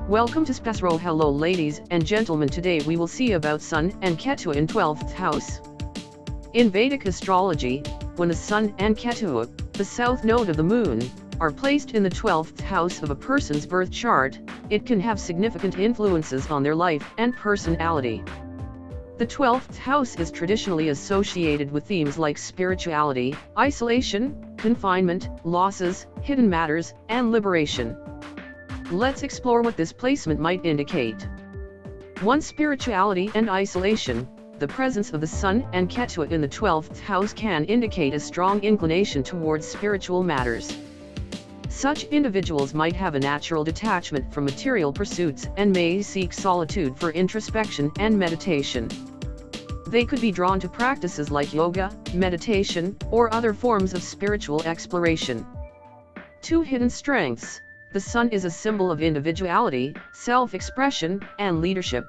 Welcome to SPASRO. Hello ladies and gentlemen, today we will see about Sun and Ketu in 12th house. In Vedic astrology, when the Sun and Ketu, the south node of the moon, are placed in the 12th house of a person's birth chart, it can have significant influences on their life and personality. The 12th house is traditionally associated with themes like spirituality, isolation, confinement, losses, hidden matters, and liberation. Let's explore what this placement might indicate. 1. Spirituality and isolation. The presence of the Sun and Ketu in the 12th house can indicate a strong inclination towards spiritual matters. Such individuals might have a natural detachment from material pursuits and may seek solitude for introspection and meditation. They could be drawn to practices like yoga, meditation, or other forms of spiritual exploration. 2. Hidden strengths. The Sun is a symbol of individuality, self-expression, and leadership.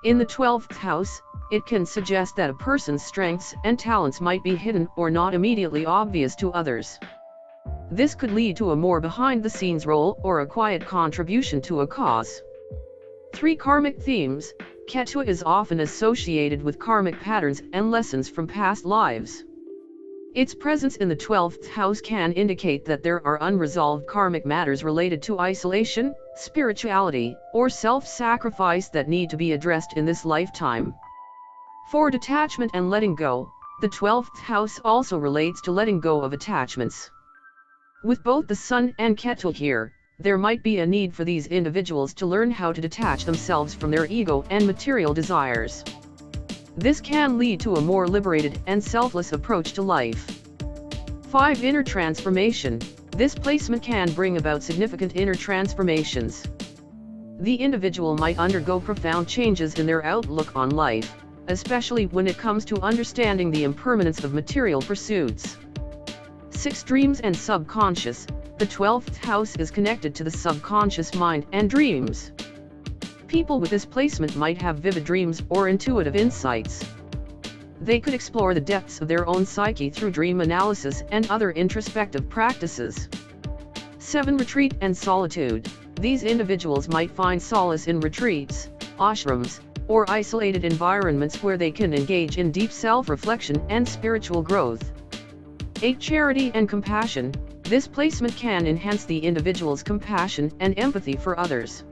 In the 12th house, it can suggest that a person's strengths and talents might be hidden or not immediately obvious to others. This could lead to a more behind-the-scenes role or a quiet contribution to a cause. 3. Karmic themes. Ketu is often associated with karmic patterns and lessons from past lives. Its presence in the 12th house can indicate that there are unresolved karmic matters related to isolation, spirituality, or self-sacrifice that need to be addressed in this lifetime. 4. Detachment and letting go. The 12th house also relates to letting go of attachments. With both the Sun and Ketu here, there might be a need for these individuals to learn how to detach themselves from their ego and material desires. This can lead to a more liberated and selfless approach to life. 5. Inner transformation. This placement can bring about significant inner transformations. The individual might undergo profound changes in their outlook on life, especially when it comes to understanding the impermanence of material pursuits. 6. Dreams and subconscious. The 12th house is connected to the subconscious mind and dreams. People with this placement might have vivid dreams or intuitive insights. They could explore the depths of their own psyche through dream analysis and other introspective practices. 7. Retreat and solitude. These individuals might find solace in retreats, ashrams, or isolated environments where they can engage in deep self-reflection and spiritual growth. 8. Charity and compassion. This placement can enhance the individual's compassion and empathy for others.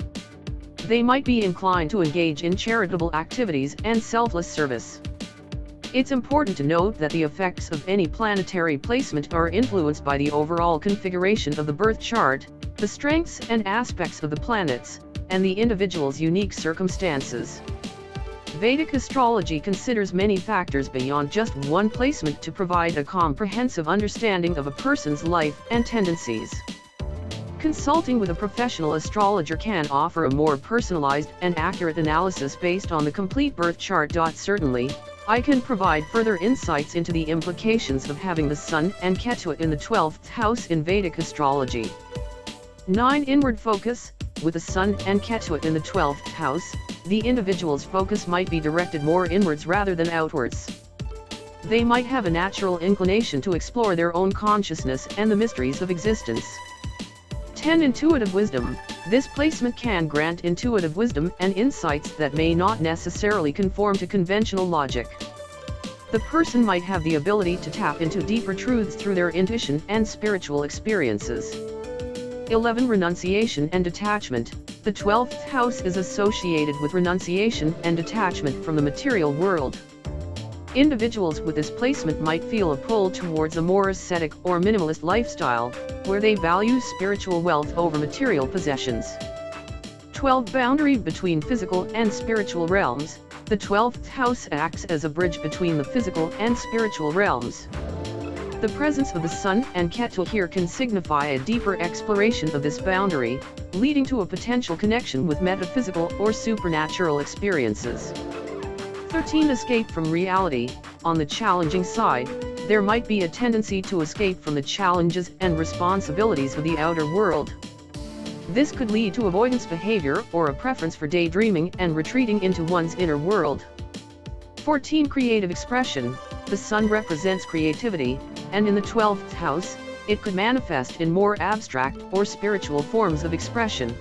They might be inclined to engage in charitable activities and selfless service. It's important to note that the effects of any planetary placement are influenced by the overall configuration of the birth chart, the strengths and aspects of the planets, and the individual's unique circumstances. Vedic astrology considers many factors beyond just one placement to provide a comprehensive understanding of a person's life and tendencies. Consulting with a professional astrologer can offer a more personalized and accurate analysis based on the complete birth chart. Certainly, I can provide further insights into the implications of having the Sun and Ketu in the 12th house in Vedic astrology. 9. Inward focus. With the Sun and Ketu in the 12th house, the individual's focus might be directed more inwards rather than outwards. They might have a natural inclination to explore their own consciousness and the mysteries of existence. 10. Intuitive wisdom. This placement can grant intuitive wisdom and insights that may not necessarily conform to conventional logic. The person might have the ability to tap into deeper truths through their intuition and spiritual experiences. 11. Renunciation and detachment. The 12th house is associated with renunciation and detachment from the material world. Individuals with this placement might feel a pull towards a more ascetic or minimalist lifestyle, where they value spiritual wealth over material possessions. 12. Boundary between physical and spiritual realms. The 12th house acts as a bridge between the physical and spiritual realms. The presence of the Sun and Ketu here can signify a deeper exploration of this boundary, leading to a potential connection with metaphysical or supernatural experiences. 13. Escape from reality. On the challenging side, there might be a tendency to escape from the challenges and responsibilities of the outer world. This could lead to avoidance behavior or a preference for daydreaming and retreating into one's inner world. 14. Creative expression. The Sun represents creativity, and in the 12th house, it could manifest in more abstract or spiritual forms of expression.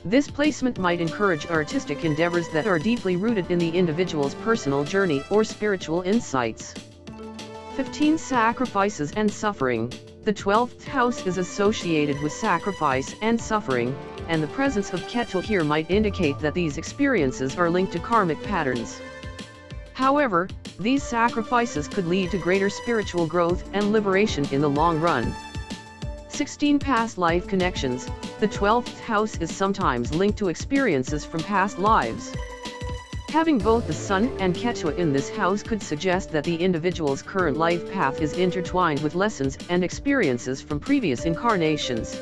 This placement might encourage artistic endeavors that are deeply rooted in the individual's personal journey or spiritual insights. 15. Sacrifices and suffering. The 12th house is associated with sacrifice and suffering, and the presence of Ketu here might indicate that these experiences are linked to karmic patterns. However, these sacrifices could lead to greater spiritual growth and liberation in the long run. 16. Past life connections. The 12th house is sometimes linked to experiences from past lives. Having both the Sun and Ketu in this house could suggest that the individual's current life path is intertwined with lessons and experiences from previous incarnations.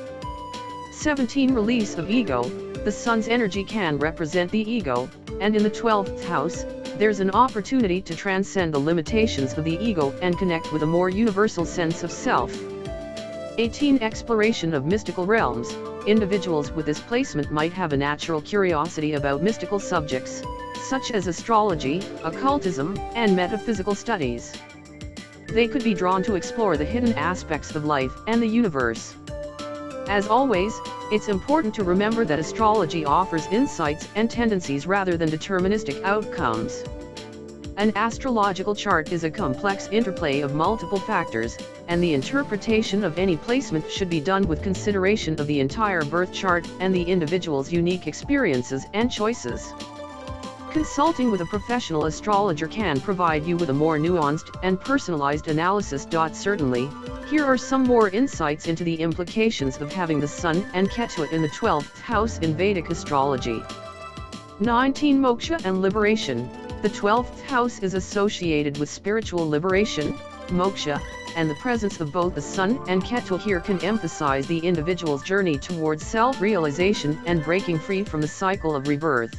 17. Release of ego. The Sun's energy can represent the ego, and in the 12th house, there's an opportunity to transcend the limitations of the ego and connect with a more universal sense of self. 18. Exploration of mystical realms. Individuals with this placement might have a natural curiosity about mystical subjects, such as astrology, occultism, and metaphysical studies. They could be drawn to explore the hidden aspects of life and the universe. As always, it's important to remember that astrology offers insights and tendencies rather than deterministic outcomes. An astrological chart is a complex interplay of multiple factors, and the interpretation of any placement should be done with consideration of the entire birth chart and the individual's unique experiences and choices. Consulting with a professional astrologer can provide you with a more nuanced and personalized analysis. Certainly, here are some more insights into the implications of having the Sun and Ketu in the 12th house in Vedic astrology. 19. Moksha and liberation. The 12th house is associated with spiritual liberation, moksha, and the presence of both the Sun and Ketu here can emphasize the individual's journey towards self-realization and breaking free from the cycle of rebirth.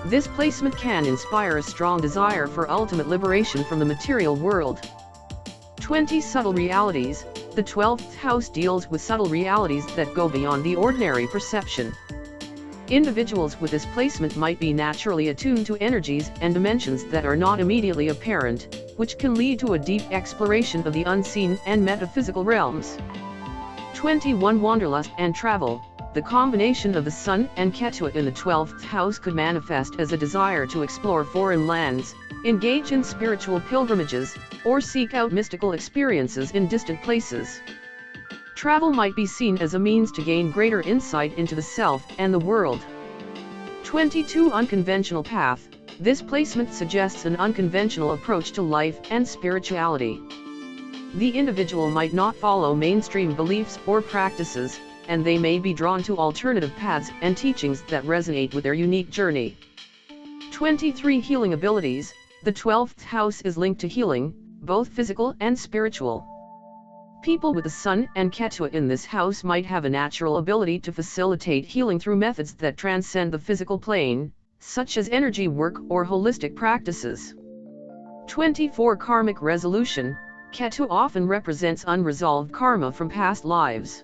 This placement can inspire a strong desire for ultimate liberation from the material world. 20. Subtle realities. The 12th house deals with subtle realities that go beyond the ordinary perception. Individuals with this placement might be naturally attuned to energies and dimensions that are not immediately apparent, which can lead to a deep exploration of the unseen and metaphysical realms. 21. Wanderlust and travel. The combination of the Sun and Ketu in the 12th house could manifest as a desire to explore foreign lands, engage in spiritual pilgrimages, or seek out mystical experiences in distant places. Travel might be seen as a means to gain greater insight into the self and the world. 22. Unconventional path. This placement suggests an unconventional approach to life and spirituality. The individual might not follow mainstream beliefs or practices, and they may be drawn to alternative paths and teachings that resonate with their unique journey. 23. Healing abilities. The 12th house is linked to healing, both physical and spiritual. People with the Sun and Ketu in this house might have a natural ability to facilitate healing through methods that transcend the physical plane, such as energy work or holistic practices. 24. Karmic resolution. Ketu often represents unresolved karma from past lives.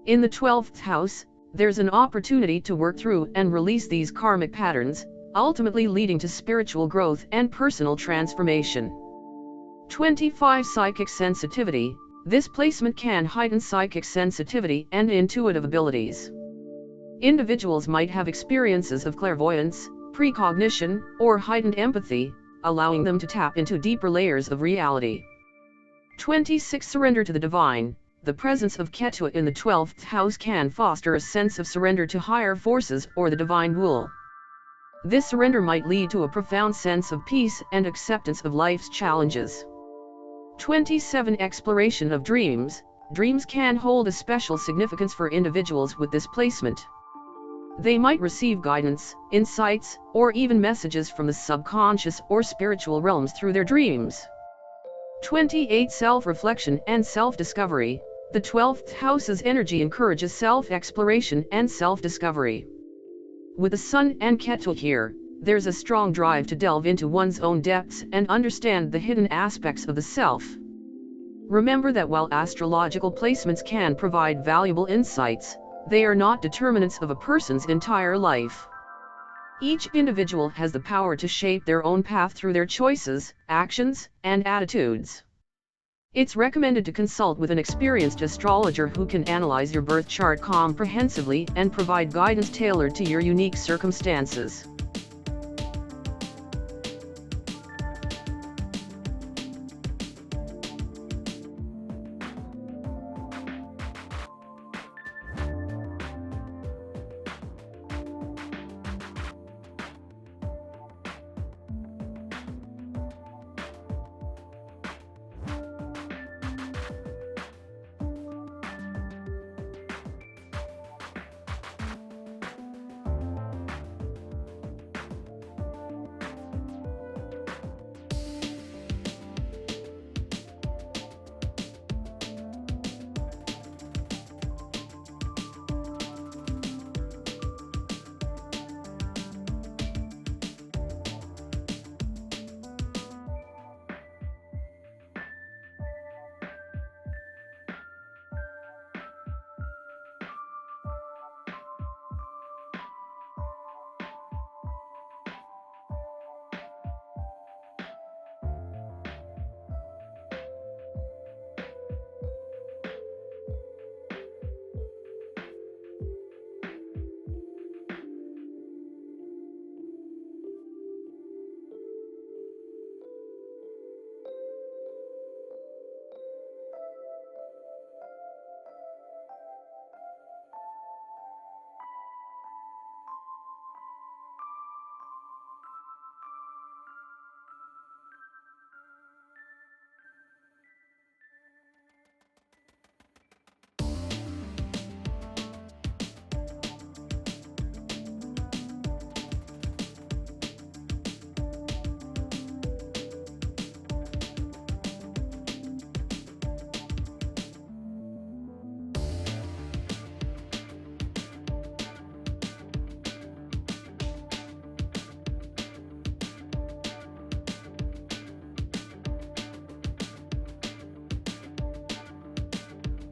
In the 12th house, there's an opportunity to work through and release these karmic patterns, ultimately leading to spiritual growth and personal transformation. 25. Psychic sensitivity. This placement can heighten psychic sensitivity and intuitive abilities. Individuals might have experiences of clairvoyance, precognition, or heightened empathy, allowing them to tap into deeper layers of reality. 26. Surrender to the divine. The presence of Ketu in the 12th house can foster a sense of surrender to higher forces or the divine will. This surrender might lead to a profound sense of peace and acceptance of life's challenges. 27. Exploration of dreams. Dreams can hold a special significance for individuals with this placement. They might receive guidance, insights, or even messages from the subconscious or spiritual realms through their dreams. 28. Self-reflection and self-discovery. The 12th house's energy encourages self-exploration and self-discovery. With the Sun and Ketu here, there's a strong drive to delve into one's own depths and understand the hidden aspects of the self. Remember that while astrological placements can provide valuable insights, they are not determinants of a person's entire life. Each individual has the power to shape their own path through their choices, actions, and attitudes. It's recommended to consult with an experienced astrologer who can analyze your birth chart comprehensively and provide guidance tailored to your unique circumstances.